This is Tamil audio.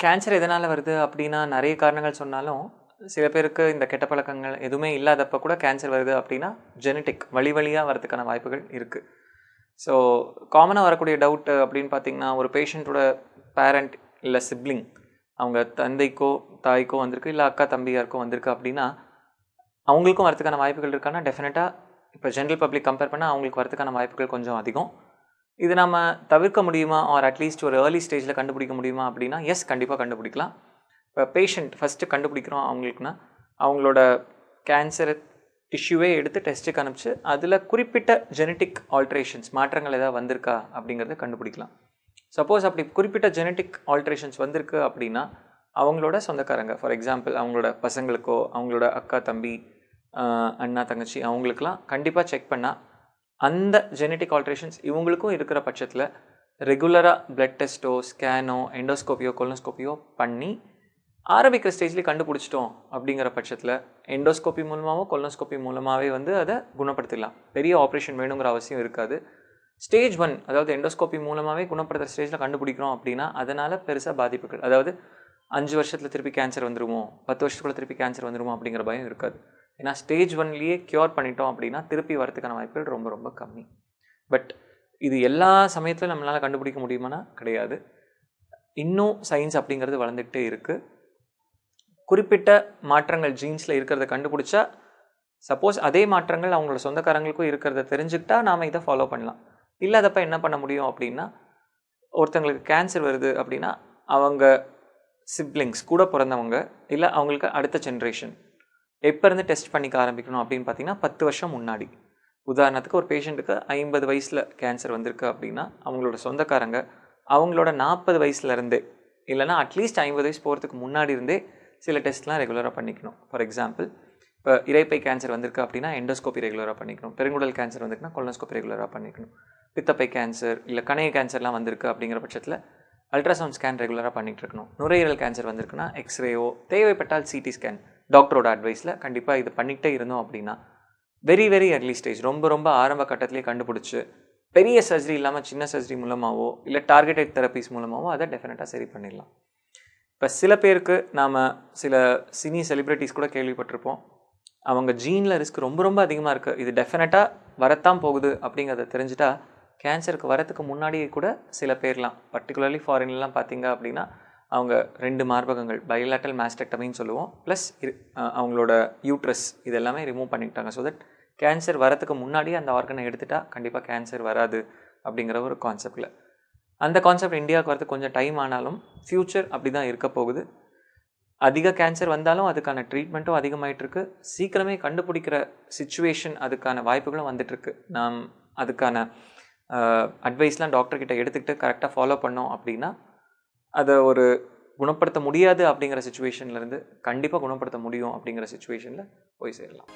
கேன்சர் எதனால் வருது அப்படின்னா நிறைய காரணங்கள் சொன்னாலும், சில பேருக்கு இந்த கெட்ட பழக்கங்கள் எதுவுமே இல்லாதப்ப கூட கேன்சர் வருது அப்படின்னா ஜெனட்டிக் வழி வழியாக வரதுக்கான வாய்ப்புகள் இருக்குது. ஸோ காமனாக வரக்கூடிய டவுட்டு அப்படின்னு பார்த்தீங்கன்னா, ஒரு பேஷண்ட்டோட பேரண்ட் இல்லை சிப்ளிங், அவங்க தந்தைக்கோ தாய்க்கோ வந்திருக்கு, இல்லை அக்கா தம்பி யாருக்கோ வந்திருக்கு அப்படின்னா அவங்களுக்கும் வரதுக்கான வாய்ப்புகள் இருக்கான்னா டெஃபினட்டாக இப்போ ஜென்ரல் பப்ளிக் கம்பேர் பண்ணால் அவங்களுக்கு வரதுக்கான வாய்ப்புகள் கொஞ்சம் அதிகம். இது நம்ம தவிர்க்க முடியுமா, ஆர் அட்லீஸ்ட் ஒரு ஏர்லி ஸ்டேஜில் கண்டுபிடிக்க முடியுமா அப்படின்னா எஸ், கண்டிப்பாக கண்டுபிடிக்கலாம். இப்போ பேஷண்ட் ஃபஸ்ட்டு கண்டுபிடிக்கிறோம் அவங்களுக்குன்னா, அவங்களோட கேன்சர் டிஷ்யூவே எடுத்து டெஸ்ட்டுக்கு அனுப்பிச்சு அதில் குறிப்பிட்ட ஜெனட்டிக் ஆல்ட்ரேஷன்ஸ் மாற்றங்கள் ஏதாவது வந்திருக்கா அப்படிங்கிறத கண்டுபிடிக்கலாம். சப்போஸ் அப்படி குறிப்பிட்ட ஜெனட்டிக் ஆல்ட்ரேஷன்ஸ் வந்திருக்கு அப்படின்னா அவங்களோட சொந்தக்காரங்க, ஃபார் எக்ஸாம்பிள் அவங்களோட பசங்களுக்கோ அவங்களோட அக்கா தம்பி அண்ணா தங்கச்சி அவங்களுக்கெல்லாம் கண்டிப்பாக செக் பண்ணால் அந்த ஜெனட்டிக் ஆல்ட்ரேஷன்ஸ் இவங்களுக்கும் இருக்கிற பட்சத்தில் ரெகுலராக பிளட் டெஸ்ட்டோ ஸ்கேனோ எண்டோஸ்கோப்பியோ கொலனோஸ்கோப்பியோ பண்ணி ஆரம்பிக்கிற ஸ்டேஜ்லேயே கண்டுபிடிச்சிட்டோம் அப்படிங்கிற பட்சத்தில் எண்டோஸ்கோப்பி மூலமாகவோ கொலனோஸ்கோப்பி மூலமாகவே வந்து அதை குணப்படுத்திடலாம். பெரிய ஆப்ரேஷன் வேணுங்கிற அவசியம் இருக்காது. ஸ்டேஜ் 1, அதாவது எண்டோஸ்கோப்பி மூலமாகவே குணப்படுத்துகிற ஸ்டேஜில் கண்டுபிடிக்கிறோம் அப்படின்னா அதனால் பெருசாக பாதிப்புகள், அதாவது 5 வருஷத்தில் திருப்பி கேன்சர் வந்துருமோ, 10 வருஷத்துக்குள்ள திருப்பி கேன்சர் வந்துருமோ அப்படிங்கிற பயம் இருக்காது. ஏன்னா ஸ்டேஜ் 1லேயே க்யூர் பண்ணிட்டோம் அப்படின்னா திருப்பி வரதுக்கான வாய்ப்புகள் ரொம்ப ரொம்ப கம்மி. பட் இது எல்லா சமயத்திலும் நம்மளால் கண்டுபிடிக்க முடியுமானா கிடையாது. இன்னும் சயின்ஸ் அப்படிங்கிறது வளர்ந்துக்கிட்டே இருக்குது. குறிப்பிட்ட மாற்றங்கள் ஜீன்ஸில் இருக்கிறத கண்டுபிடிச்சா, சப்போஸ் அதே மாற்றங்கள் அவங்களோட சொந்தக்காரங்களுக்கும் இருக்கிறத தெரிஞ்சுக்கிட்டா நாம் இதை ஃபாலோ பண்ணலாம். இல்லாதப்ப என்ன பண்ண முடியும் அப்படின்னா, ஒருத்தங்களுக்கு கேன்சர் வருது அப்படின்னா அவங்க சிப்ளிங்ஸ் கூட பிறந்தவங்க இல்லை அவங்களுக்கு அடுத்த ஜென்ரேஷன் எப்போ இருந்து டெஸ்ட் பண்ணிக்க ஆரம்பிக்கணும் அப்படின்னு பார்த்தீங்கன்னா 10 வருஷம் முன்னாடி. உதாரணத்துக்கு ஒரு பேஷண்ட்டுக்கு 50 வயசில் கேன்சர் வந்திருக்கு அப்படின்னா அவங்களோட சொந்தக்காரங்க அவங்களோட 40 வயசுலேருந்தே இல்லைனா அட்லீஸ்ட் 50 வயசு போகிறதுக்கு முன்னாடி இருந்தே சில டெஸ்ட்லாம் ரெகுலராக பண்ணிக்கணும். ஃபார் எக்ஸாம்பிள், இப்போ இரைப்பை கேன்சர் வந்திருக்கு அப்படின்னா எண்டோஸ்கோப்பி ரெகுலராக பண்ணிக்கணும். பெருங்குடல் கேன்சர் வந்திருக்குன்னா கொலனோஸ்கோப்பி ரெகுலராக பண்ணிக்கணும். பித்தப்பை கேன்சர் இல்லை கணைய கேன்சர்லாம் வந்திருக்கு அப்படிங்கிற பட்சத்தில் அல்ட்ராசவுண்ட் ஸ்கேன் ரெகுலராக பண்ணிகிட்டு இருக்கணும். நுரையீரல் கேன்சர் வந்திருக்குன்னா எக்ஸ்ரேயோ, தேவைப்பட்டால் சிடி ஸ்கேன் டாக்டரோட அட்வைஸில் கண்டிப்பாக இது பண்ணிகிட்டே இருந்தோம் அப்படின்னா வெரி வெரி அர்லி ஸ்டேஜ், ரொம்ப ரொம்ப ஆரம்ப கட்டத்திலே கண்டுபிடிச்சி பெரிய சர்ஜரி இல்லாமல் சின்ன சர்ஜரி மூலமாகவோ இல்லை டார்கெட்டட் தெரப்பீஸ் மூலமாகவோ அதை டெஃபினட்டாக சரி பண்ணிடலாம். இப்போ சில பேருக்கு நாம் சில சினி செலிப்ரிட்டிஸ் கூட கேள்விப்பட்டிருப்போம், அவங்க ஜீனில் ரிஸ்க் ரொம்ப ரொம்ப அதிகமாக இருக்குது, இது டெஃபினட்டாக வரத்தான் போகுது அப்படிங்கிறத தெரிஞ்சுட்டா கேன்சருக்கு வரத்துக்கு முன்னாடியே கூட சில பேர்லாம், பர்டிகுலர்லி ஃபாரின்லாம் பார்த்தீங்க அப்படின்னா அவங்க 2 மார்பகங்கள் பைலேட்டரல் மாஸ்டெக்டமின்னு சொல்லுவோம், ப்ளஸ் அவங்களோட யூட்ரஸ் இதெல்லாமே ரிமூவ் பண்ணிக்கிட்டாங்க. ஸோ தட் கேன்சர் வரத்துக்கு முன்னாடியே அந்த ஆர்கனை எடுத்துட்டா கண்டிப்பாக கேன்சர் வராது அப்படிங்கிற ஒரு கான்செப்டில். அந்த கான்செப்ட் இந்தியாவுக்கு வரதுக்கு கொஞ்சம் டைம் ஆனாலும் ஃப்யூச்சர் அப்படி தான் இருக்க போகுது. அதிக கேன்சர் வந்தாலும் அதுக்கான ட்ரீட்மெண்ட்டும் அதிகமாகிட்டுருக்கு. சீக்கிரமே கண்டுபிடிக்கிற சிச்சுவேஷன் அதுக்கான வாய்ப்புகளும் வந்துட்டுருக்கு. நாம் அதுக்கான அட்வைஸ்லாம் டாக்டர்கிட்ட எடுத்துக்கிட்டு கரெக்டாக ஃபாலோ பண்ணோம் அப்படின்னா அதை ஒரு குணப்படுத்த முடியாது அப்படிங்கிற சிச்சுவேஷன்லேருந்து கண்டிப்பாக குணப்படுத்த முடியும் அப்படிங்கிற சிச்சுவேஷனில் போய் சேரலாம்.